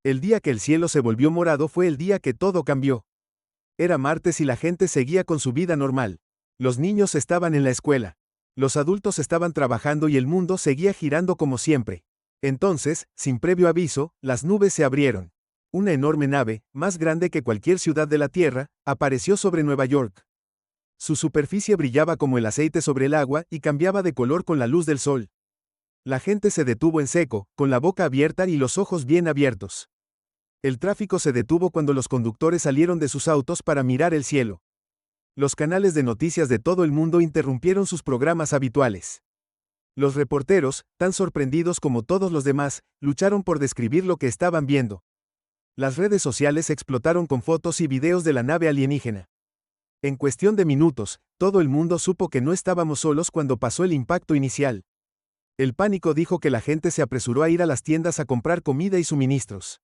El día que el cielo se volvió morado fue el día que todo cambió. Era martes y la gente seguía con su vida normal. Los niños estaban en la escuela. Los adultos estaban trabajando y el mundo seguía girando como siempre. Entonces, sin previo aviso, las nubes se abrieron. Una enorme nave, más grande que cualquier ciudad de la Tierra, apareció sobre Nueva York. Su superficie brillaba como el aceite sobre el agua y cambiaba de color con la luz del sol. La gente se detuvo en seco, con la boca abierta y los ojos bien abiertos. El tráfico se detuvo cuando los conductores salieron de sus autos para mirar el cielo. Los canales de noticias de todo el mundo interrumpieron sus programas habituales. Los reporteros, tan sorprendidos como todos los demás, lucharon por describir lo que estaban viendo. Las redes sociales explotaron con fotos y videos de la nave alienígena. En cuestión de minutos, todo el mundo supo que no estábamos solos cuando pasó el impacto inicial. El pánico dijo que la gente se apresuró a ir a las tiendas a comprar comida y suministros.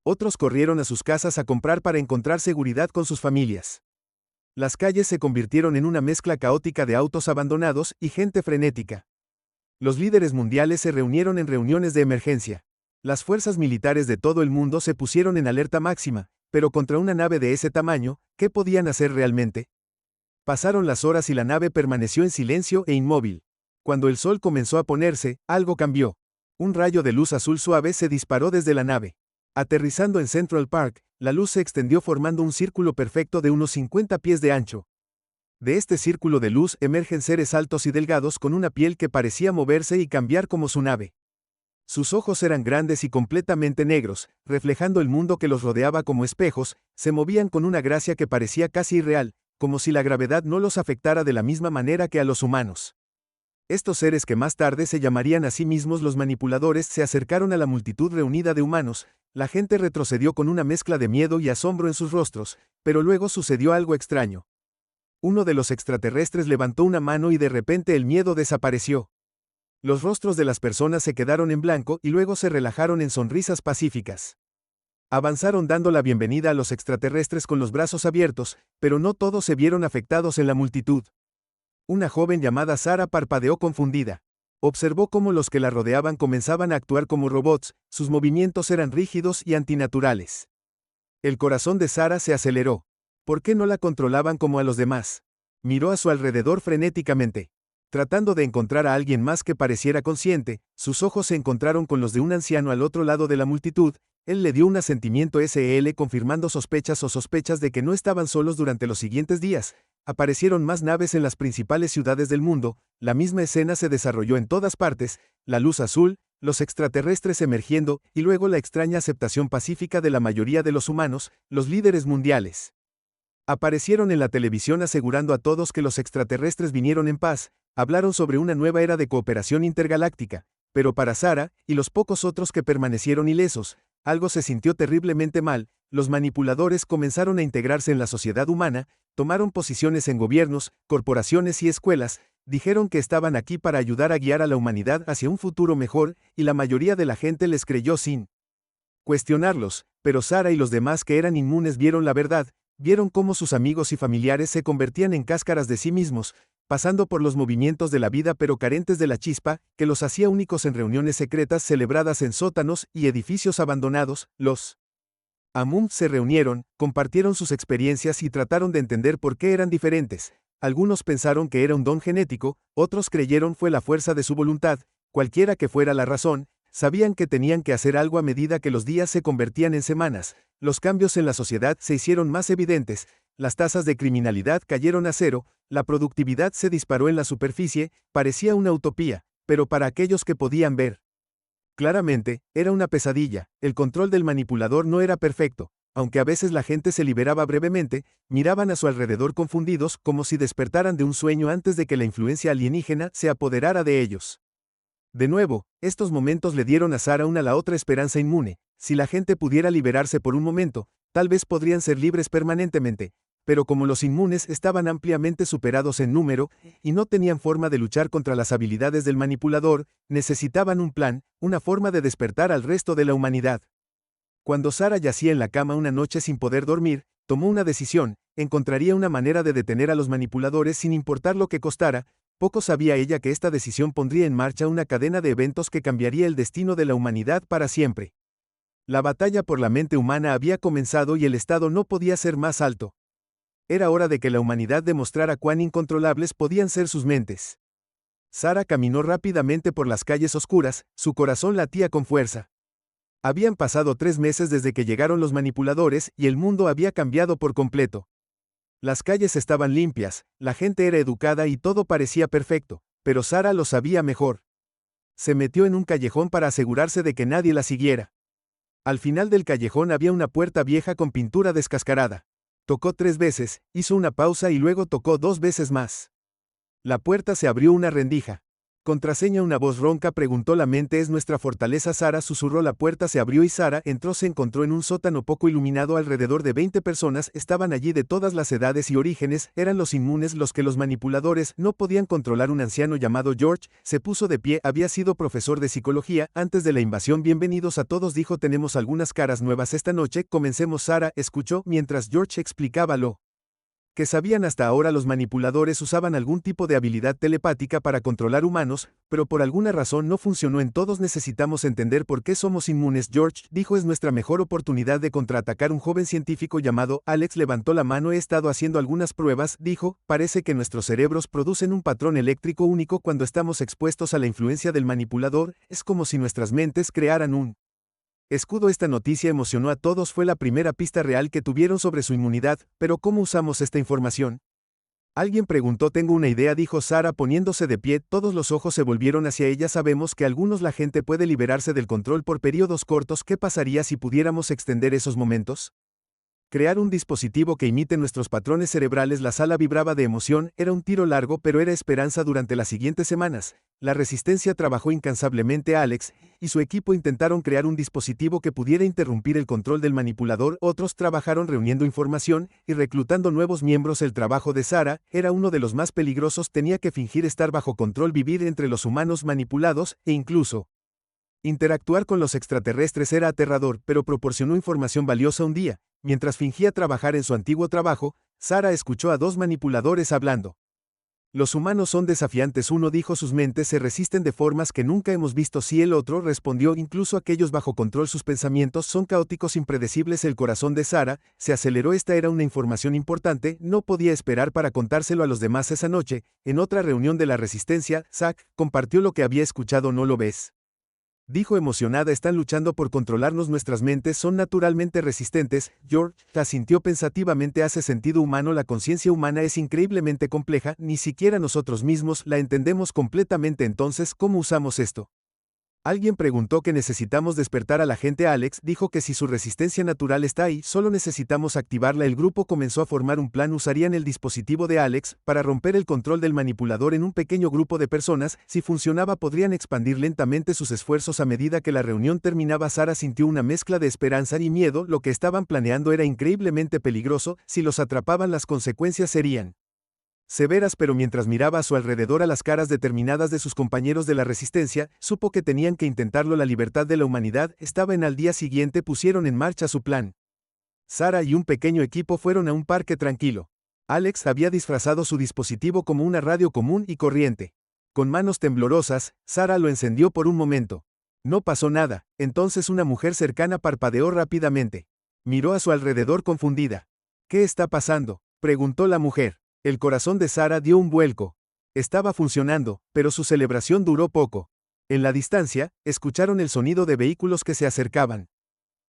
Otros corrieron a sus casas a comprar para encontrar seguridad con sus familias. Las calles se convirtieron en una mezcla caótica de autos abandonados y gente frenética. Los líderes mundiales se reunieron en reuniones de emergencia. Las fuerzas militares de todo el mundo se pusieron en alerta máxima, pero contra una nave de ese tamaño, ¿qué podían hacer realmente? Pasaron las horas y la nave permaneció en silencio e inmóvil. Cuando el sol comenzó a ponerse, algo cambió. Un rayo de luz azul suave se disparó desde la nave. Aterrizando en Central Park, la luz se extendió formando un círculo perfecto de unos 50 pies de ancho. De este círculo de luz emergen seres altos y delgados con una piel que parecía moverse y cambiar como su nave. Sus ojos eran grandes y completamente negros, reflejando el mundo que los rodeaba como espejos, se movían con una gracia que parecía casi irreal, como si la gravedad no los afectara de la misma manera que a los humanos. Estos seres que más tarde se llamarían a sí mismos los manipuladores se acercaron a la multitud reunida de humanos. La gente retrocedió con una mezcla de miedo y asombro en sus rostros, pero luego sucedió algo extraño. Uno de los extraterrestres levantó una mano y de repente el miedo desapareció. Los rostros de las personas se quedaron en blanco y luego se relajaron en sonrisas pacíficas. Avanzaron dando la bienvenida a los extraterrestres con los brazos abiertos, pero no todos se vieron afectados en la multitud. Una joven llamada Sara parpadeó confundida. Observó cómo los que la rodeaban comenzaban a actuar como robots, sus movimientos eran rígidos y antinaturales. El corazón de Sara se aceleró. ¿Por qué no la controlaban como a los demás? Miró a su alrededor frenéticamente. Tratando de encontrar a alguien más que pareciera consciente, sus ojos se encontraron con los de un anciano al otro lado de la multitud. Él le dio un asentimiento SL confirmando sospechas de que no estaban solos durante los siguientes días. Aparecieron más naves en las principales ciudades del mundo, la misma escena se desarrolló en todas partes, la luz azul, los extraterrestres emergiendo, y luego la extraña aceptación pacífica de la mayoría de los humanos, los líderes mundiales. Aparecieron en la televisión asegurando a todos que los extraterrestres vinieron en paz, hablaron sobre una nueva era de cooperación intergaláctica, pero para Sara, y los pocos otros que permanecieron ilesos, algo se sintió terriblemente mal. Los manipuladores comenzaron a integrarse en la sociedad humana, tomaron posiciones en gobiernos, corporaciones y escuelas, dijeron que estaban aquí para ayudar a guiar a la humanidad hacia un futuro mejor, y la mayoría de la gente les creyó sin cuestionarlos, pero Sara y los demás que eran inmunes vieron la verdad, vieron cómo sus amigos y familiares se convertían en cáscaras de sí mismos, pasando por los movimientos de la vida pero carentes de la chispa, que los hacía únicos en reuniones secretas celebradas en sótanos y edificios abandonados. Los Amum se reunieron, compartieron sus experiencias y trataron de entender por qué eran diferentes. Algunos pensaron que era un don genético, otros creyeron fue la fuerza de su voluntad, cualquiera que fuera la razón, sabían que tenían que hacer algo a medida que los días se convertían en semanas. Los cambios en la sociedad se hicieron más evidentes, las tasas de criminalidad cayeron a cero, la productividad se disparó en la superficie, parecía una utopía, pero para aquellos que podían ver claramente, era una pesadilla. El control del manipulador no era perfecto, aunque a veces la gente se liberaba brevemente, miraban a su alrededor confundidos como si despertaran de un sueño antes de que la influencia alienígena se apoderara de ellos. De nuevo, estos momentos le dieron a Sara una la otra esperanza inmune. Si la gente pudiera liberarse por un momento, tal vez podrían ser libres permanentemente, pero como los inmunes estaban ampliamente superados en número, y no tenían forma de luchar contra las habilidades del manipulador, necesitaban un plan, una forma de despertar al resto de la humanidad. Cuando Sara yacía en la cama una noche sin poder dormir, tomó una decisión, encontraría una manera de detener a los manipuladores sin importar lo que costara. Poco sabía ella que esta decisión pondría en marcha una cadena de eventos que cambiaría el destino de la humanidad para siempre. La batalla por la mente humana había comenzado y el estado no podía ser más alto. Era hora de que la humanidad demostrara cuán incontrolables podían ser sus mentes. Sara caminó rápidamente por las calles oscuras, su corazón latía con fuerza. Habían pasado 3 meses desde que llegaron los manipuladores y el mundo había cambiado por completo. Las calles estaban limpias, la gente era educada y todo parecía perfecto, pero Sara lo sabía mejor. Se metió en un callejón para asegurarse de que nadie la siguiera. Al final del callejón había una puerta vieja con pintura descascarada. Tocó 3 veces, hizo una pausa y luego tocó 2 veces más. La puerta se abrió una rendija. Contraseña. Una voz ronca preguntó. La mente es nuestra fortaleza. Sara susurró. La puerta se abrió y Sara entró. Se encontró en un sótano poco iluminado. Alrededor de 20 personas estaban allí de todas las edades y orígenes. Eran los inmunes los que los manipuladores no podían controlar. Un anciano llamado George se puso de pie. Había sido profesor de psicología antes de la invasión. Bienvenidos a todos, dijo. Tenemos algunas caras nuevas esta noche. Comencemos. Sara escuchó mientras George explicaba lo que sabían hasta ahora. Los manipuladores usaban algún tipo de habilidad telepática para controlar humanos, pero por alguna razón no funcionó en todos. Necesitamos entender por qué somos inmunes. George dijo. Es nuestra mejor oportunidad de contraatacar. Un joven científico llamado Alex levantó la mano. He estado haciendo algunas pruebas, dijo. Parece que nuestros cerebros producen un patrón eléctrico único cuando estamos expuestos a la influencia del manipulador. Es como si nuestras mentes crearan un escudo. Esta noticia emocionó a todos. Fue la primera pista real que tuvieron sobre su inmunidad, pero ¿cómo usamos esta información? Alguien preguntó. Tengo una idea, dijo Sara poniéndose de pie. Todos los ojos se volvieron hacia ella. Sabemos que la gente puede liberarse del control por periodos cortos. ¿Qué pasaría si pudiéramos extender esos momentos? Crear un dispositivo que imite nuestros patrones cerebrales. La sala vibraba de emoción. Era un tiro largo, pero era esperanza. Durante las siguientes semanas, la resistencia trabajó incansablemente. Alex y su equipo intentaron crear un dispositivo que pudiera interrumpir el control del manipulador. Otros trabajaron reuniendo información y reclutando nuevos miembros. El trabajo de Sara era uno de los más peligrosos. Tenía que fingir estar bajo control, vivir entre los humanos manipulados e incluso interactuar con los extraterrestres. Era aterrador, pero proporcionó información valiosa. Un día, mientras fingía trabajar en su antiguo trabajo, Sara escuchó a 2 manipuladores hablando. Los humanos son desafiantes. Uno dijo. Sus mentes se resisten de formas que nunca hemos visto. Sí, el otro respondió. Incluso aquellos bajo control. Sus pensamientos son caóticos, impredecibles. El corazón de Sara se aceleró. Esta era una información importante. No podía esperar para contárselo a los demás. Esa noche, en otra reunión de la resistencia, Zack compartió lo que había escuchado. ¿No lo ves?, dijo emocionada. Están luchando por controlarnos. Nuestras mentes son naturalmente resistentes. George asintió pensativamente. Hace sentido. Humano. La conciencia humana es increíblemente compleja. Ni siquiera nosotros mismos la entendemos completamente. Entonces, ¿cómo usamos esto? Alguien preguntó. Que necesitamos despertar a la gente. Alex dijo que si su resistencia natural está ahí, solo necesitamos activarla. El grupo comenzó a formar un plan. Usarían el dispositivo de Alex para romper el control del manipulador en un pequeño grupo de personas. Si funcionaba, podrían expandir lentamente sus esfuerzos. A medida que la reunión terminaba, Sara sintió una mezcla de esperanza y miedo. Lo que estaban planeando era increíblemente peligroso. Si los atrapaban, las consecuencias serían severas, pero mientras miraba a su alrededor a las caras determinadas de sus compañeros de la resistencia, supo que tenían que intentarlo. La libertad de la humanidad estaba en. Al día siguiente pusieron en marcha su plan. Sara y un pequeño equipo fueron a un parque tranquilo. Alex había disfrazado su dispositivo como una radio común y corriente. Con manos temblorosas, Sara lo encendió por un momento. No pasó nada. Entonces una mujer cercana parpadeó rápidamente. Miró a su alrededor confundida. ¿Qué está pasando?, preguntó la mujer. El corazón de Sara dio un vuelco. Estaba funcionando, pero su celebración duró poco. En la distancia, escucharon el sonido de vehículos que se acercaban.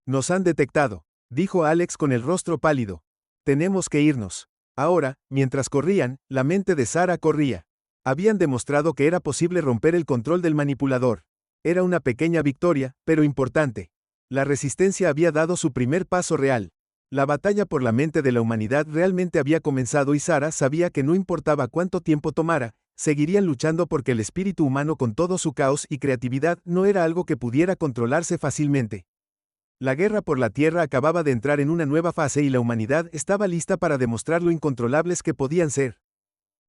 Nos han detectado, dijo Alex con el rostro pálido. Tenemos que irnos. Ahora, mientras corrían, la mente de Sara corría. Habían demostrado que era posible romper el control del manipulador. Era una pequeña victoria, pero importante. La resistencia había dado su primer paso real. La batalla por la mente de la humanidad realmente había comenzado y Sara sabía que no importaba cuánto tiempo tomara, seguirían luchando porque el espíritu humano, con todo su caos y creatividad, no era algo que pudiera controlarse fácilmente. La guerra por la Tierra acababa de entrar en una nueva fase y la humanidad estaba lista para demostrar lo incontrolables que podían ser.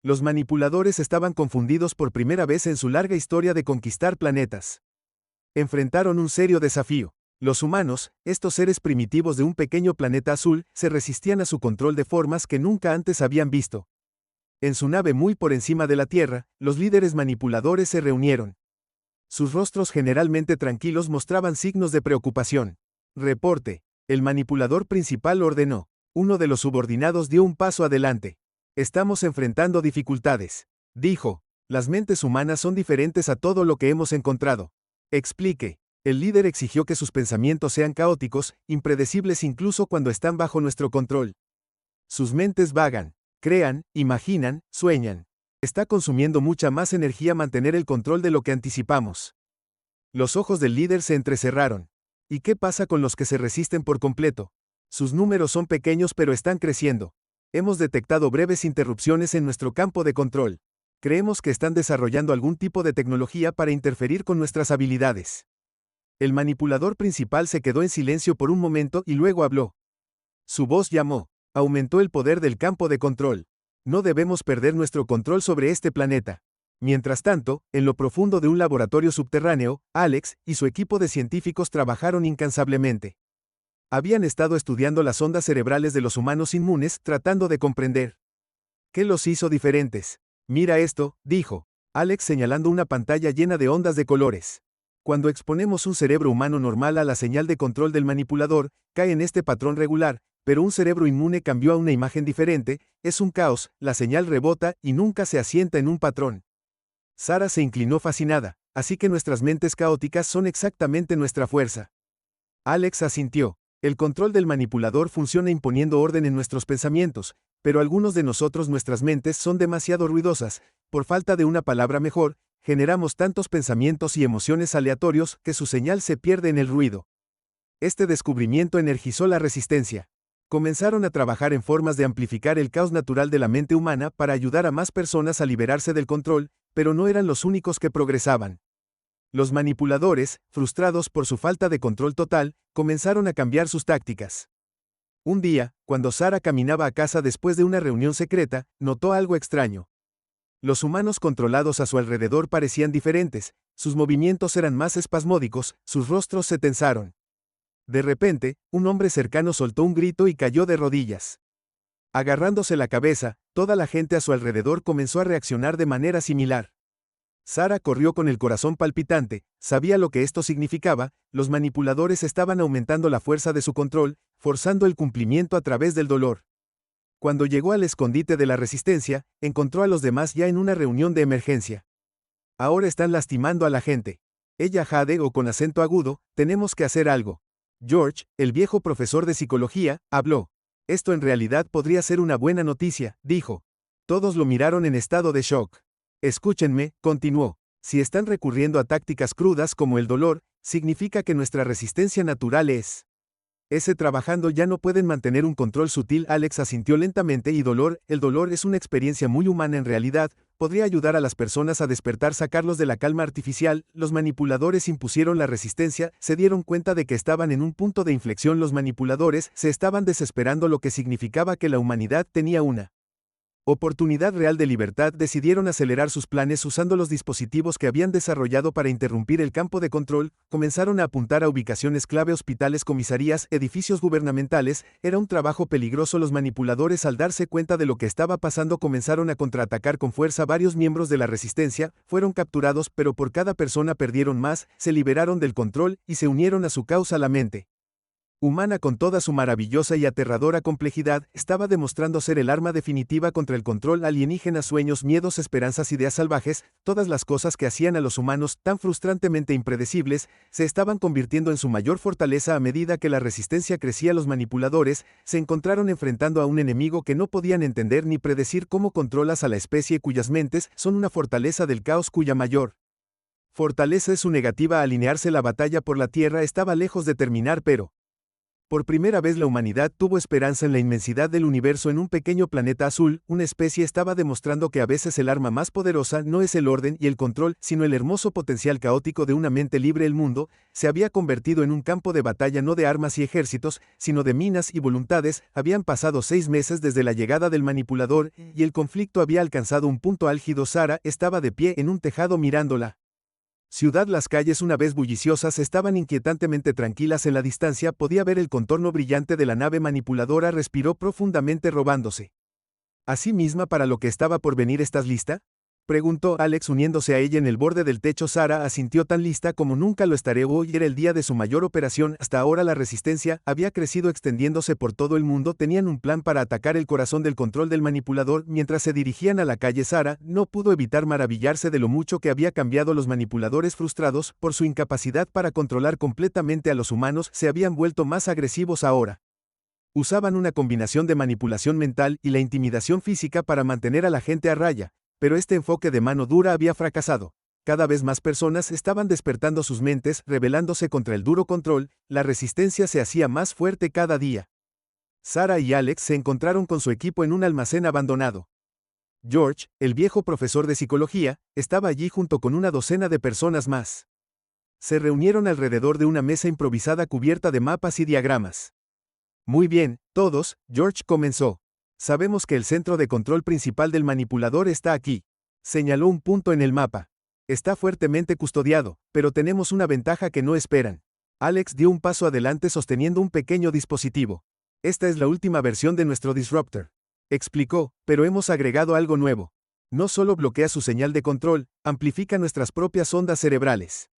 Los manipuladores estaban confundidos por primera vez en su larga historia de conquistar planetas. Enfrentaron un serio desafío. Los humanos, estos seres primitivos de un pequeño planeta azul, se resistían a su control de formas que nunca antes habían visto. En su nave muy por encima de la Tierra, los líderes manipuladores se reunieron. Sus rostros, generalmente tranquilos, mostraban signos de preocupación. Reporte. El manipulador principal ordenó. Uno de los subordinados dio un paso adelante. Estamos enfrentando dificultades. Dijo. Las mentes humanas son diferentes a todo lo que hemos encontrado. Explique. El líder exigió que sus pensamientos sean caóticos, impredecibles incluso cuando están bajo nuestro control. Sus mentes vagan, crean, imaginan, sueñan. Está consumiendo mucha más energía mantener el control de lo que anticipamos. Los ojos del líder se entrecerraron. ¿Y qué pasa con los que se resisten por completo? Sus números son pequeños pero están creciendo. Hemos detectado breves interrupciones en nuestro campo de control. Creemos que están desarrollando algún tipo de tecnología para interferir con nuestras habilidades. El manipulador principal se quedó en silencio por un momento y luego habló. Su voz llamó. Aumentó el poder del campo de control. No debemos perder nuestro control sobre este planeta. Mientras tanto, en lo profundo de un laboratorio subterráneo, Alex y su equipo de científicos trabajaron incansablemente. Habían estado estudiando las ondas cerebrales de los humanos inmunes, tratando de comprender qué los hizo diferentes. Mira esto, dijo Alex señalando una pantalla llena de ondas de colores. Cuando exponemos un cerebro humano normal a la señal de control del manipulador, cae en este patrón regular, pero un cerebro inmune cambió a una imagen diferente, es un caos, la señal rebota y nunca se asienta en un patrón. Sara se inclinó fascinada, así que nuestras mentes caóticas son exactamente nuestra fuerza. Alex asintió. El control del manipulador funciona imponiendo orden en nuestros pensamientos, pero algunos de nosotros nuestras mentes son demasiado ruidosas, por falta de una palabra mejor, generamos tantos pensamientos y emociones aleatorios que su señal se pierde en el ruido. Este descubrimiento energizó la resistencia. Comenzaron a trabajar en formas de amplificar el caos natural de la mente humana para ayudar a más personas a liberarse del control, pero no eran los únicos que progresaban. Los manipuladores, frustrados por su falta de control total, comenzaron a cambiar sus tácticas. Un día, cuando Sara caminaba a casa después de una reunión secreta, notó algo extraño. Los humanos controlados a su alrededor parecían diferentes, sus movimientos eran más espasmódicos, sus rostros se tensaron. De repente, un hombre cercano soltó un grito y cayó de rodillas. Agarrándose la cabeza, toda la gente a su alrededor comenzó a reaccionar de manera similar. Sara corrió con el corazón palpitante, sabía lo que esto significaba, los manipuladores estaban aumentando la fuerza de su control, forzando el cumplimiento a través del dolor. Cuando llegó al escondite de la resistencia, encontró a los demás ya en una reunión de emergencia. Ahora están lastimando a la gente. Ella jadeó con acento agudo, tenemos que hacer algo. George, el viejo profesor de psicología, habló. Esto en realidad podría ser una buena noticia, dijo. Todos lo miraron en estado de shock. Escúchenme, continuó. Si están recurriendo a tácticas crudas como el dolor, significa que nuestra resistencia natural es trabajando ya no pueden mantener un control sutil. Alex asintió lentamente y el dolor es una experiencia muy humana en realidad, podría ayudar a las personas a despertar, sacarlos de la calma artificial. Los manipuladores impusieron la resistencia, se dieron cuenta de que estaban en un punto de inflexión. Los manipuladores se estaban desesperando, lo que significaba que la humanidad tenía una oportunidad real de libertad. Decidieron acelerar sus planes usando los dispositivos que habían desarrollado para interrumpir el campo de control, comenzaron a apuntar a ubicaciones clave, hospitales, comisarías, edificios gubernamentales. Era un trabajo peligroso. Los manipuladores, al darse cuenta de lo que estaba pasando, comenzaron a contraatacar con fuerza. Varios miembros de la resistencia fueron capturados, pero por cada persona perdieron más, se liberaron del control y se unieron a su causa. La mente humana, con toda su maravillosa y aterradora complejidad, estaba demostrando ser el arma definitiva contra el control alienígena. Sueños, miedos, esperanzas, ideas salvajes, todas las cosas que hacían a los humanos tan frustrantemente impredecibles, se estaban convirtiendo en su mayor fortaleza a medida que la resistencia crecía. Los manipuladores se encontraron enfrentando a un enemigo que no podían entender ni predecir. ¿Cómo controlas a la especie cuyas mentes son una fortaleza del caos, cuya mayor fortaleza es su negativa a alinearse? La batalla por la Tierra estaba lejos de terminar, pero por primera vez la humanidad tuvo esperanza en la inmensidad del universo. En un pequeño planeta azul, una especie estaba demostrando que a veces el arma más poderosa no es el orden y el control, sino el hermoso potencial caótico de una mente libre. El mundo se había convertido en un campo de batalla, no de armas y ejércitos, sino de minas y voluntades. Habían pasado 6 meses desde la llegada del manipulador, y el conflicto había alcanzado un punto álgido. Sara estaba de pie en un tejado mirándola ciudad. Las calles, una vez bulliciosas, estaban inquietantemente tranquilas. En la distancia podía ver el contorno brillante de la nave manipuladora. Respiró profundamente, robándose a sí misma para lo que estaba por venir. ¿Estás lista? Preguntó Alex uniéndose a ella en el borde del techo. Sarah asintió tan lista como nunca lo estaré. Hoy era el día de su mayor operación. Hasta ahora la resistencia había crecido extendiéndose por todo el mundo. Tenían un plan para atacar el corazón del control del manipulador. Mientras se dirigían a la calle, Sarah no pudo evitar maravillarse de lo mucho que había cambiado. Los manipuladores, frustrados por su incapacidad para controlar completamente a los humanos, se habían vuelto más agresivos ahora. Usaban una combinación de manipulación mental y la intimidación física para mantener a la gente a raya. Pero este enfoque de mano dura había fracasado. Cada vez más personas estaban despertando sus mentes, rebelándose contra el duro control. La resistencia se hacía más fuerte cada día. Sarah y Alex se encontraron con su equipo en un almacén abandonado. George, el viejo profesor de psicología, estaba allí junto con una docena de personas más. Se reunieron alrededor de una mesa improvisada cubierta de mapas y diagramas. Muy bien, todos, George comenzó. Sabemos que el centro de control principal del manipulador está aquí. Señaló un punto en el mapa. Está fuertemente custodiado, pero tenemos una ventaja que no esperan. Alex dio un paso adelante sosteniendo un pequeño dispositivo. Esta es la última versión de nuestro disruptor. Explicó, pero hemos agregado algo nuevo. No solo bloquea su señal de control, amplifica nuestras propias ondas cerebrales.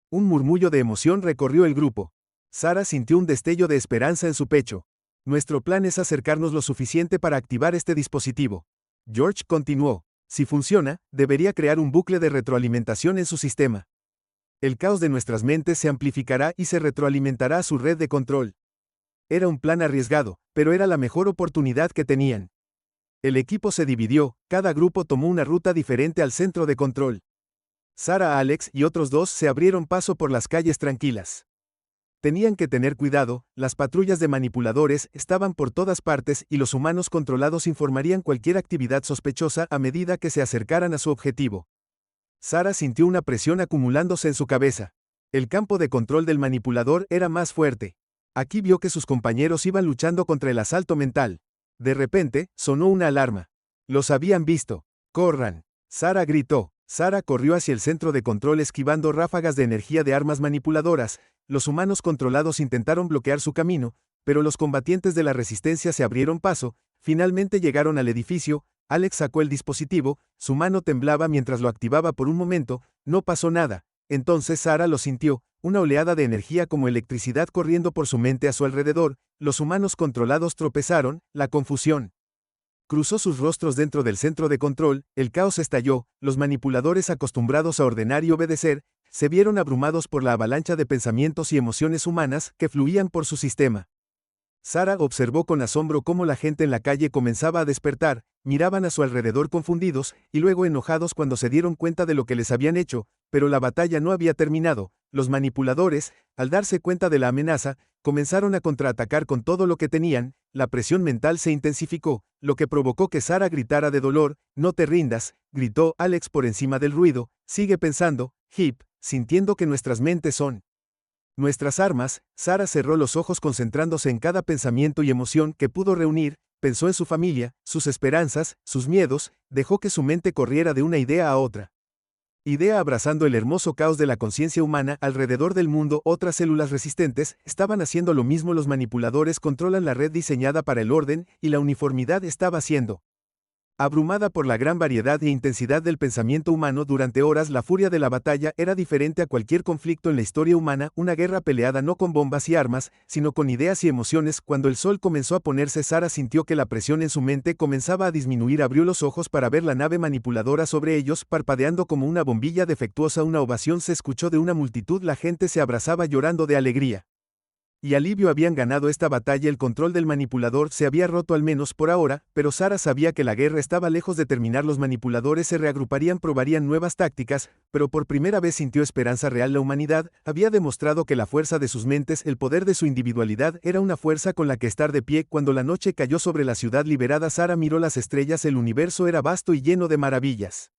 Un murmullo de emoción recorrió el grupo. Sarah sintió un destello de esperanza en su pecho. Nuestro plan es acercarnos lo suficiente para activar este dispositivo. George continuó. Si funciona, debería crear un bucle de retroalimentación en su sistema. El caos de nuestras mentes se amplificará y se retroalimentará a su red de control. Era un plan arriesgado, pero era la mejor oportunidad que tenían. El equipo se dividió, cada grupo tomó una ruta diferente al centro de control. Sarah, Alex y otros dos se abrieron paso por las calles tranquilas. Tenían que tener cuidado, las patrullas de manipuladores estaban por todas partes y los humanos controlados informarían cualquier actividad sospechosa a medida que se acercaran a su objetivo. Sarah sintió una presión acumulándose en su cabeza. El campo de control del manipulador era más fuerte. Aquí vio que sus compañeros iban luchando contra el asalto mental. De repente, sonó una alarma. Los habían visto. ¡Corran! Sarah gritó. Sarah corrió hacia el centro de control esquivando ráfagas de energía de armas manipuladoras. Los humanos controlados intentaron bloquear su camino, pero los combatientes de la resistencia se abrieron paso. Finalmente llegaron al edificio. Alex sacó el dispositivo, su mano temblaba mientras lo activaba por un momento. No pasó nada. Entonces Sarah lo sintió, una oleada de energía como electricidad corriendo por su mente a su alrededor. Los humanos controlados tropezaron, la confusión cruzó sus rostros dentro del centro de control, el caos estalló, los manipuladores acostumbrados a ordenar y obedecer, se vieron abrumados por la avalancha de pensamientos y emociones humanas que fluían por su sistema. Sarah observó con asombro cómo la gente en la calle comenzaba a despertar, miraban a su alrededor confundidos, y luego enojados cuando se dieron cuenta de lo que les habían hecho, pero la batalla no había terminado. Los manipuladores, al darse cuenta de la amenaza, comenzaron a contraatacar con todo lo que tenían. La presión mental se intensificó, lo que provocó que Sarah gritara de dolor. No te rindas, gritó Alex por encima del ruido, sigue pensando, Hip, sintiendo que nuestras mentes son nuestras armas. Sarah cerró los ojos concentrándose en cada pensamiento y emoción que pudo reunir, pensó en su familia, sus esperanzas, sus miedos, dejó que su mente corriera de una idea a otra. Idea abrazando el hermoso caos de la conciencia humana alrededor del mundo. Otras células resistentes estaban haciendo lo mismo. Los manipuladores controlan la red diseñada para el orden, y la uniformidad estaba siendo abrumada por la gran variedad e intensidad del pensamiento humano. Durante horas la furia de la batalla era diferente a cualquier conflicto en la historia humana, una guerra peleada no con bombas y armas, sino con ideas y emociones. Cuando el sol comenzó a ponerse, Sarah sintió que la presión en su mente comenzaba a disminuir. Abrió los ojos para ver la nave manipuladora sobre ellos, parpadeando como una bombilla defectuosa. Una ovación se escuchó de una multitud, la gente se abrazaba llorando de alegría y alivio. Habían ganado esta batalla, el control del manipulador se había roto al menos por ahora, pero Sarah sabía que la guerra estaba lejos de terminar. Los manipuladores se reagruparían, probarían nuevas tácticas, pero por primera vez sintió esperanza real. La humanidad había demostrado que la fuerza de sus mentes, el poder de su individualidad, era una fuerza con la que estar de pie. Cuando la noche cayó sobre la ciudad liberada, Sarah miró las estrellas. El universo era vasto y lleno de maravillas,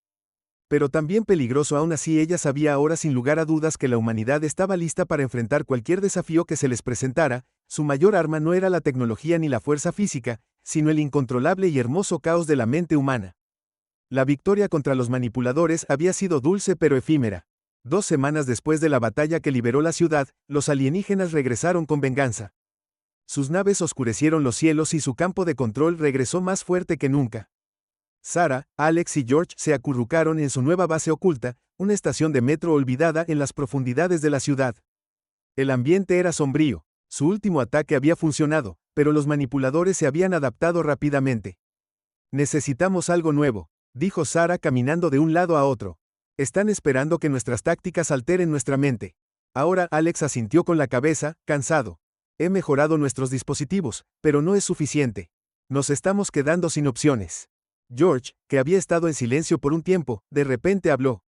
pero también peligroso. Aún así, ella sabía ahora sin lugar a dudas que la humanidad estaba lista para enfrentar cualquier desafío que se les presentara. Su mayor arma no era la tecnología ni la fuerza física, sino el incontrolable y hermoso caos de la mente humana. La victoria contra los manipuladores había sido dulce pero efímera. 2 semanas después de la batalla que liberó la ciudad, los alienígenas regresaron con venganza. Sus naves oscurecieron los cielos y su campo de control regresó más fuerte que nunca. Sarah, Alex y George se acurrucaron en su nueva base oculta, una estación de metro olvidada en las profundidades de la ciudad. El ambiente era sombrío. Su último ataque había funcionado, pero los manipuladores se habían adaptado rápidamente. Necesitamos algo nuevo, dijo Sarah caminando de un lado a otro. Están esperando que nuestras tácticas alteren nuestra mente. Ahora Alex asintió con la cabeza, cansado. He mejorado nuestros dispositivos, pero no es suficiente. Nos estamos quedando sin opciones. George, que había estado en silencio por un tiempo, de repente habló.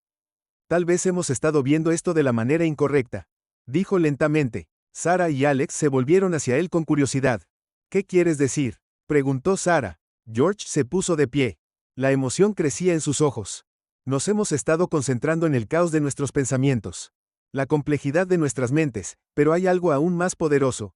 Tal vez hemos estado viendo esto de la manera incorrecta, dijo lentamente. Sarah y Alex se volvieron hacia él con curiosidad. ¿Qué quieres decir?, preguntó Sarah. George se puso de pie. La emoción crecía en sus ojos. Nos hemos estado concentrando en el caos de nuestros pensamientos. La complejidad de nuestras mentes, pero hay algo aún más poderoso.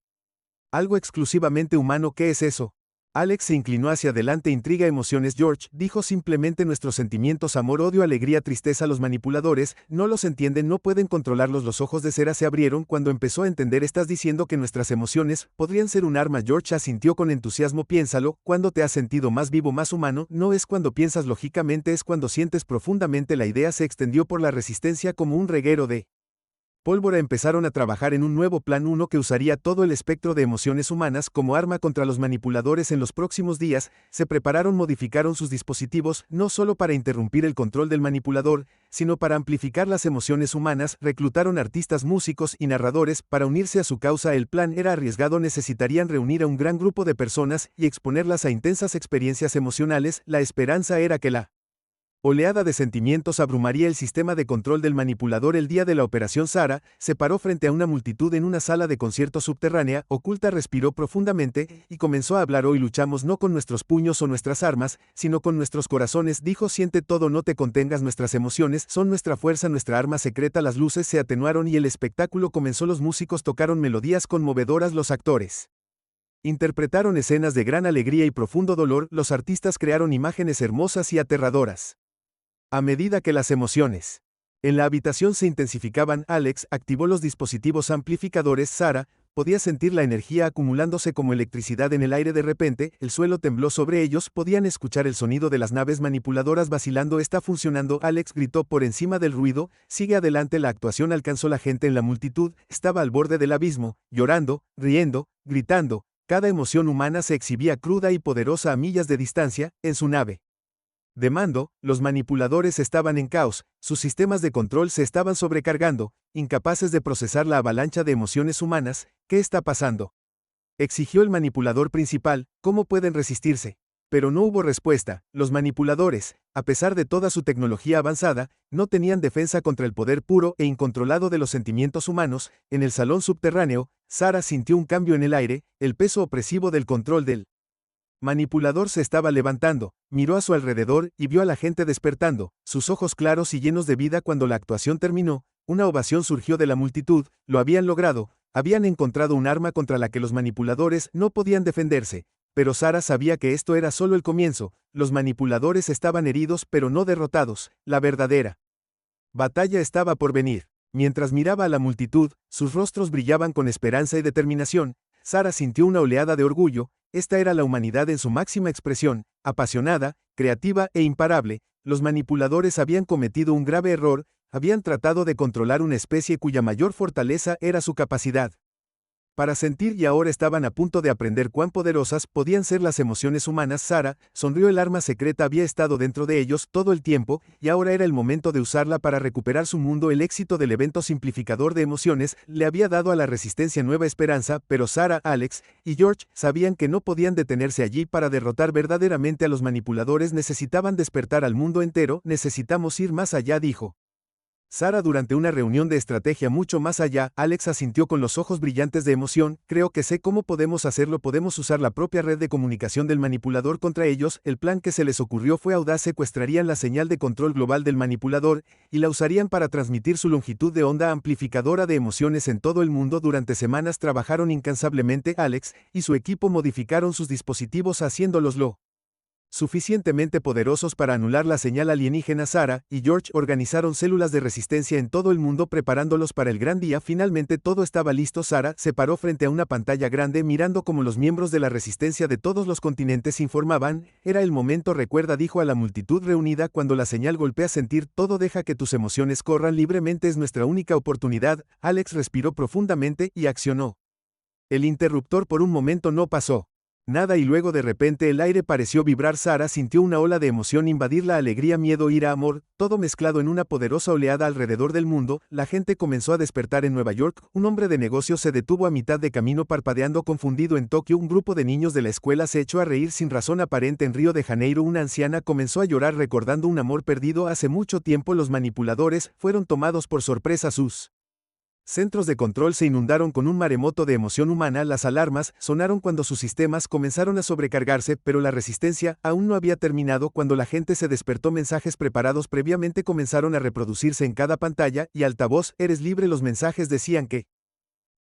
Algo exclusivamente humano. ¿Qué es eso? Alex se inclinó hacia adelante. Intriga, emociones. George dijo simplemente nuestros sentimientos: amor, odio, alegría, tristeza. Los manipuladores no los entienden, no pueden controlarlos. Los ojos de Sarah se abrieron cuando empezó a entender. Estás diciendo que nuestras emociones podrían ser un arma. George asintió con entusiasmo. Piénsalo, cuando te has sentido más vivo, más humano, no es cuando piensas lógicamente, es cuando sientes profundamente. La idea se extendió por la resistencia como un reguero de pólvora. Empezaron a trabajar en un nuevo plan, uno que usaría todo el espectro de emociones humanas como arma contra los manipuladores. En los próximos días, se prepararon, modificaron sus dispositivos, no solo para interrumpir el control del manipulador, sino para amplificar las emociones humanas. Reclutaron artistas, músicos y narradores para unirse a su causa. El plan era arriesgado, necesitarían reunir a un gran grupo de personas y exponerlas a intensas experiencias emocionales. La esperanza era que la oleada de sentimientos abrumaría el sistema de control del manipulador. El día de la operación, Sarah se paró frente a una multitud en una sala de conciertos subterránea, oculta. Respiró profundamente y comenzó a hablar. Hoy luchamos no con nuestros puños o nuestras armas, sino con nuestros corazones, dijo. Siente todo, no te contengas, nuestras emociones son nuestra fuerza, nuestra arma secreta. Las luces se atenuaron y el espectáculo comenzó. Los músicos tocaron melodías conmovedoras, los actores interpretaron escenas de gran alegría y profundo dolor, los artistas crearon imágenes hermosas y aterradoras. A medida que las emociones en la habitación se intensificaban, Alex activó los dispositivos amplificadores. Sarah podía sentir la energía acumulándose como electricidad en el aire. De repente, el suelo tembló sobre ellos. Podían escuchar el sonido de las naves manipuladoras vacilando. Está funcionando, Alex gritó por encima del ruido. Sigue adelante. La actuación alcanzó. La gente en la multitud estaba al borde del abismo, llorando, riendo, gritando. Cada emoción humana se exhibía cruda y poderosa a millas de distancia, en su nave de mando. Los manipuladores estaban en caos, sus sistemas de control se estaban sobrecargando, incapaces de procesar la avalancha de emociones humanas. ¿Qué está pasando?, exigió el manipulador principal. ¿Cómo pueden resistirse? Pero no hubo respuesta. Los manipuladores, a pesar de toda su tecnología avanzada, no tenían defensa contra el poder puro e incontrolado de los sentimientos humanos. En el salón subterráneo, Sarah sintió un cambio en el aire. El peso opresivo del control del manipulador se estaba levantando. Miró a su alrededor y vio a la gente despertando, sus ojos claros y llenos de vida. Cuando la actuación terminó, una ovación surgió de la multitud. Lo habían logrado, habían encontrado un arma contra la que los manipuladores no podían defenderse. Pero Sarah sabía que esto era solo el comienzo. Los manipuladores estaban heridos pero no derrotados. La verdadera batalla estaba por venir. Mientras miraba a la multitud, sus rostros brillaban con esperanza y determinación. Sarah sintió una oleada de orgullo. Esta era la humanidad en su máxima expresión, apasionada, creativa e imparable. Los manipuladores habían cometido un grave error, habían tratado de controlar una especie cuya mayor fortaleza era su capacidad para sentir, y ahora estaban a punto de aprender cuán poderosas podían ser las emociones humanas. Sarah sonrió. El arma secreta había estado dentro de ellos todo el tiempo, y ahora era el momento de usarla para recuperar su mundo. El éxito del evento simplificador de emociones le había dado a la resistencia nueva esperanza, pero Sarah, Alex y George sabían que no podían detenerse allí. Para derrotar verdaderamente a los manipuladores necesitaban despertar al mundo entero. Necesitamos ir más allá, dijo Sarah durante una reunión de estrategia. Mucho más allá. Alex asintió con los ojos brillantes de emoción. Creo que sé cómo podemos hacerlo. Podemos usar la propia red de comunicación del manipulador contra ellos. El plan que se les ocurrió fue audaz. Secuestrarían la señal de control global del manipulador y la usarían para transmitir su longitud de onda amplificadora de emociones en todo el mundo. Durante semanas trabajaron incansablemente. Alex y su equipo modificaron sus dispositivos haciéndolos lo Suficientemente poderosos para anular la señal alienígena. Sarah y George organizaron células de resistencia en todo el mundo preparándolos para el gran día. Finalmente todo estaba listo. Sarah se paró frente a una pantalla grande mirando cómo los miembros de la resistencia de todos los continentes informaban. Era el momento, recuerda, dijo a la multitud reunida, cuando la señal golpea sentir todo, deja que tus emociones corran libremente, es nuestra única oportunidad. Alex respiró profundamente y accionó. El interruptor. Por un momento no pasó nada y luego de repente el aire pareció vibrar. Sarah sintió una ola de emoción invadir, la alegría, miedo, ira, amor, todo mezclado en una poderosa oleada alrededor del mundo. La gente comenzó a despertar en Nueva York. Un hombre de negocios se detuvo a mitad de camino parpadeando confundido. En Tokio, un grupo de niños de la escuela se echó a reír sin razón aparente. En Río de Janeiro, una anciana comenzó a llorar recordando un amor perdido hace mucho tiempo. Los manipuladores fueron tomados por sorpresa. Sus centros de control se inundaron con un maremoto de emoción humana. Las alarmas sonaron cuando sus sistemas comenzaron a sobrecargarse, pero la resistencia aún no había terminado. Cuando la gente se despertó, mensajes preparados previamente comenzaron a reproducirse en cada pantalla y altavoz. Eres libre. Los mensajes decían que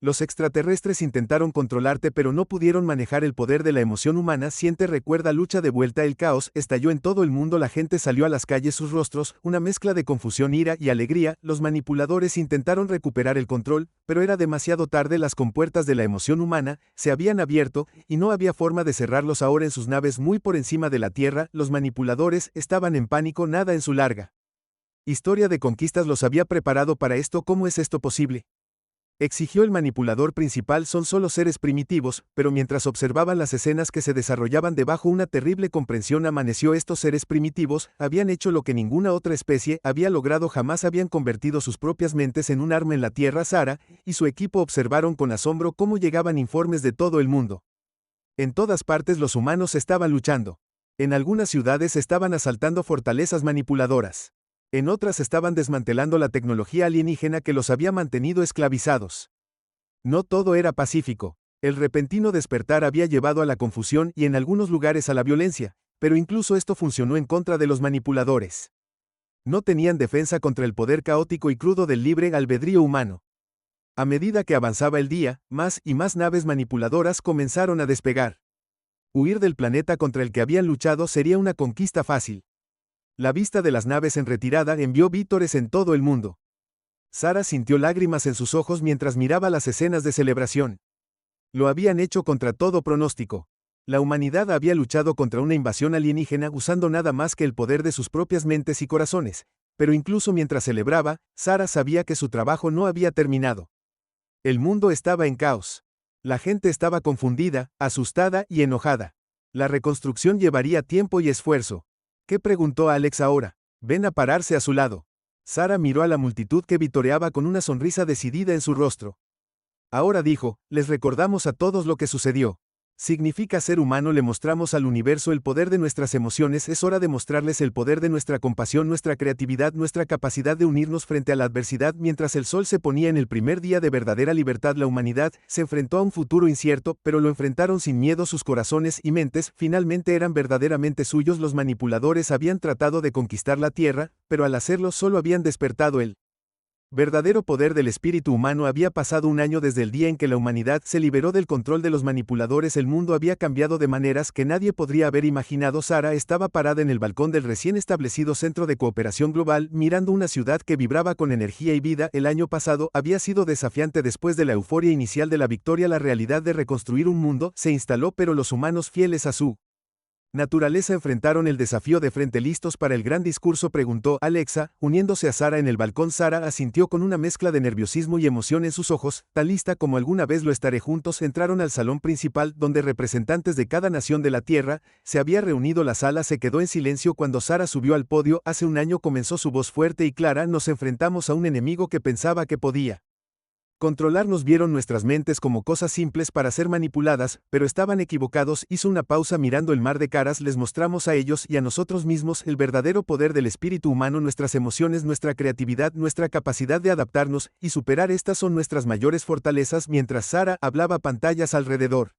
los extraterrestres intentaron controlarte pero no pudieron manejar el poder de la emoción humana. Siente, recuerda, lucha de vuelta. El caos estalló en todo el mundo. La gente salió a las calles, sus rostros, una mezcla de confusión, ira y alegría. Los manipuladores intentaron recuperar el control, pero era demasiado tarde. Las compuertas de la emoción humana se habían abierto y no había forma de cerrarlos. Ahora en sus naves muy por encima de la Tierra, los manipuladores estaban en pánico. Nada en su larga historia de conquistas los había preparado para esto. ¿Cómo es esto posible?, exigió el manipulador principal. Son solo seres primitivos, pero mientras observaban las escenas que se desarrollaban debajo, una terrible comprensión amaneció. Estos seres primitivos habían hecho lo que ninguna otra especie había logrado jamás, habían convertido sus propias mentes en un arma en la Tierra. Sarah y su equipo observaron con asombro cómo llegaban informes de todo el mundo. En todas partes los humanos estaban luchando. En algunas ciudades estaban asaltando fortalezas manipuladoras. En otras estaban desmantelando la tecnología alienígena que los había mantenido esclavizados. No todo era pacífico. El repentino despertar había llevado a la confusión y en algunos lugares a la violencia, pero incluso esto funcionó en contra de los manipuladores. No tenían defensa contra el poder caótico y crudo del libre albedrío humano. A medida que avanzaba el día, más y más naves manipuladoras comenzaron a despegar. Huir del planeta contra el que habían luchado sería una conquista fácil. La vista de las naves en retirada envió vítores en todo el mundo. Sarah sintió lágrimas en sus ojos mientras miraba las escenas de celebración. Lo habían hecho contra todo pronóstico. La humanidad había luchado contra una invasión alienígena usando nada más que el poder de sus propias mentes y corazones, pero incluso mientras celebraba, Sarah sabía que su trabajo no había terminado. El mundo estaba en caos. La gente estaba confundida, asustada y enojada. La reconstrucción llevaría tiempo y esfuerzo. ¿Qué?, preguntó Alex ahora. Ven a pararse a su lado. Sarah miró a la multitud que vitoreaba con una sonrisa decidida en su rostro. Ahora dijo, les recordamos a todos lo que sucedió. Significa ser humano, le mostramos al universo el poder de nuestras emociones, es hora de mostrarles el poder de nuestra compasión, nuestra creatividad, nuestra capacidad de unirnos frente a la adversidad. Mientras el sol se ponía en el primer día de verdadera libertad, la humanidad se enfrentó a un futuro incierto, pero lo enfrentaron sin miedo. Sus corazones y mentes finalmente eran verdaderamente suyos. Los manipuladores habían tratado de conquistar la Tierra, pero al hacerlo solo habían despertado el verdadero poder del espíritu humano. Había pasado un año desde el día en que la humanidad se liberó del control de los manipuladores. El mundo había cambiado de maneras que nadie podría haber imaginado. Sarah estaba parada en el balcón del recién establecido Centro de Cooperación Global, mirando una ciudad que vibraba con energía y vida. El año pasado había sido desafiante. Después de la euforia inicial de la victoria, la realidad de reconstruir un mundo se instaló, pero los humanos, fieles a su naturaleza, enfrentaron el desafío de frente. ¿Listos para el gran discurso?, preguntó Alexa, uniéndose a Sarah en el balcón. Sarah asintió con una mezcla de nerviosismo y emoción en sus ojos. Tan lista como alguna vez lo estaré. Juntos entraron al salón principal, donde representantes de cada nación de la Tierra se había reunido. La sala se quedó en silencio cuando Sarah subió al podio. Hace un año, comenzó su voz fuerte y clara, nos enfrentamos a un enemigo que pensaba que podía controlarnos. Vieron nuestras mentes como cosas simples para ser manipuladas, pero estaban equivocados. Hizo una pausa mirando el mar de caras. Les mostramos a ellos y a nosotros mismos el verdadero poder del espíritu humano, nuestras emociones, nuestra creatividad, nuestra capacidad de adaptarnos y superar. Estas son nuestras mayores fortalezas. Mientras Sarah hablaba, pantallas alrededor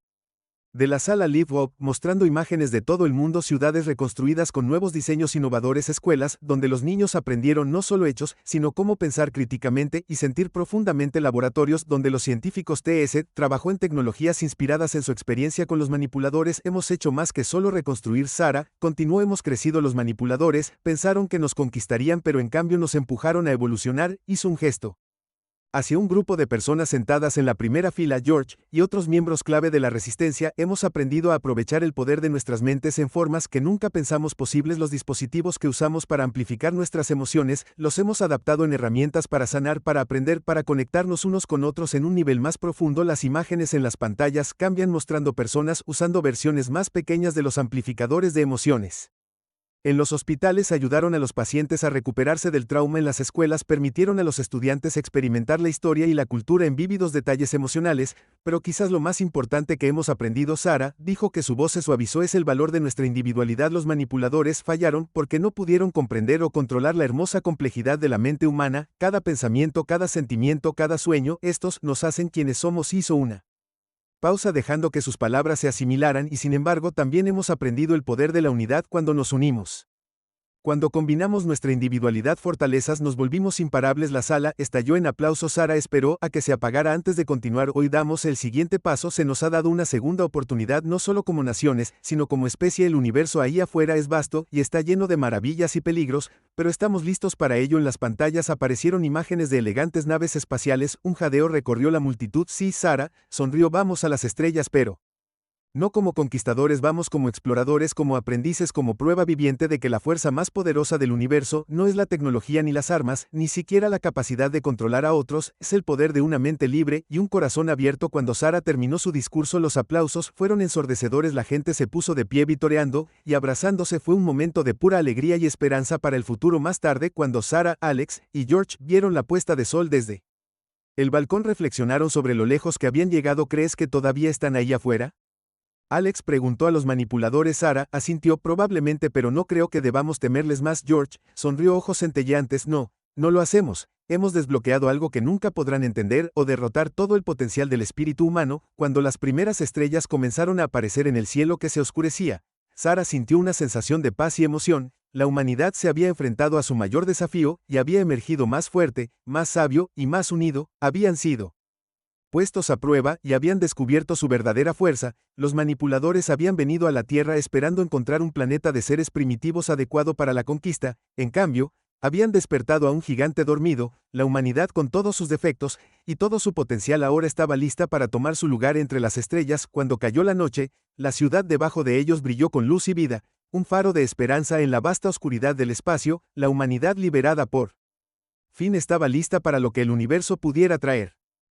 De la sala Live Up, mostrando imágenes de todo el mundo, ciudades reconstruidas con nuevos diseños innovadores, escuelas, donde los niños aprendieron no solo hechos, sino cómo pensar críticamente y sentir profundamente, laboratorios donde los científicos TS trabajó en tecnologías inspiradas en su experiencia con los manipuladores. Hemos hecho más que solo reconstruir. Sarah continuó, hemos crecido. Los manipuladores pensaron que nos conquistarían, pero en cambio nos empujaron a evolucionar. Hizo un gesto hacia un grupo de personas sentadas en la primera fila. George y otros miembros clave de la resistencia hemos aprendido a aprovechar el poder de nuestras mentes en formas que nunca pensamos posibles. Los dispositivos que usamos para amplificar nuestras emociones los hemos adaptado en herramientas para sanar, para aprender, para conectarnos unos con otros en un nivel más profundo. Las imágenes en las pantallas cambian, mostrando personas usando versiones más pequeñas de los amplificadores de emociones. En los hospitales ayudaron a los pacientes a recuperarse del trauma. En las escuelas permitieron a los estudiantes experimentar la historia y la cultura en vívidos detalles emocionales, pero quizás lo más importante que hemos aprendido, Sarah dijo que su voz se suavizó, es el valor de nuestra individualidad. Los manipuladores fallaron porque no pudieron comprender o controlar la hermosa complejidad de la mente humana, cada pensamiento, cada sentimiento, cada sueño. Estos nos hacen quienes somos. Hizo una pausa dejando que sus palabras se asimilaran, y sin embargo también hemos aprendido el poder de la unidad cuando nos unimos. Cuando combinamos nuestra individualidad fortalezas nos volvimos imparables. La sala estalló en aplausos. Sarah esperó a que se apagara antes de continuar. Hoy damos el siguiente paso. Se nos ha dado una segunda oportunidad, no solo como naciones, sino como especie. El universo ahí afuera es vasto y está lleno de maravillas y peligros, pero estamos listos para ello. En las pantallas aparecieron imágenes de elegantes naves espaciales. Un jadeo recorrió la multitud. Sí, Sarah sonrió. Vamos a las estrellas, pero no como conquistadores, vamos como exploradores, como aprendices, como prueba viviente de que la fuerza más poderosa del universo no es la tecnología ni las armas, ni siquiera la capacidad de controlar a otros, es el poder de una mente libre y un corazón abierto. Cuando Sarah terminó su discurso, los aplausos fueron ensordecedores. La gente se puso de pie vitoreando y abrazándose. Fue un momento de pura alegría y esperanza para el futuro. Más tarde, cuando Sarah, Alex y George vieron la puesta de sol desde el balcón, reflexionaron sobre lo lejos que habían llegado. ¿Crees que todavía están ahí afuera?, Alex preguntó a los manipuladores. Sarah asintió. Probablemente, pero no creo que debamos temerles más. George sonrió, ojos centelleantes. No lo hacemos. Hemos desbloqueado algo que nunca podrán entender o derrotar, todo el potencial del espíritu humano. Cuando las primeras estrellas comenzaron a aparecer en el cielo que se oscurecía, Sarah sintió una sensación de paz y emoción. La humanidad se había enfrentado a su mayor desafío y había emergido más fuerte, más sabio y más unido. Habían sido puestos a prueba y habían descubierto su verdadera fuerza. Los manipuladores habían venido a la Tierra esperando encontrar un planeta de seres primitivos adecuado para la conquista. En cambio, habían despertado a un gigante dormido. La humanidad, con todos sus defectos y todo su potencial, ahora estaba lista para tomar su lugar entre las estrellas. Cuando cayó la noche, la ciudad debajo de ellos brilló con luz y vida, un faro de esperanza en la vasta oscuridad del espacio. La humanidad, liberada por fin, estaba lista para lo que el universo pudiera traer.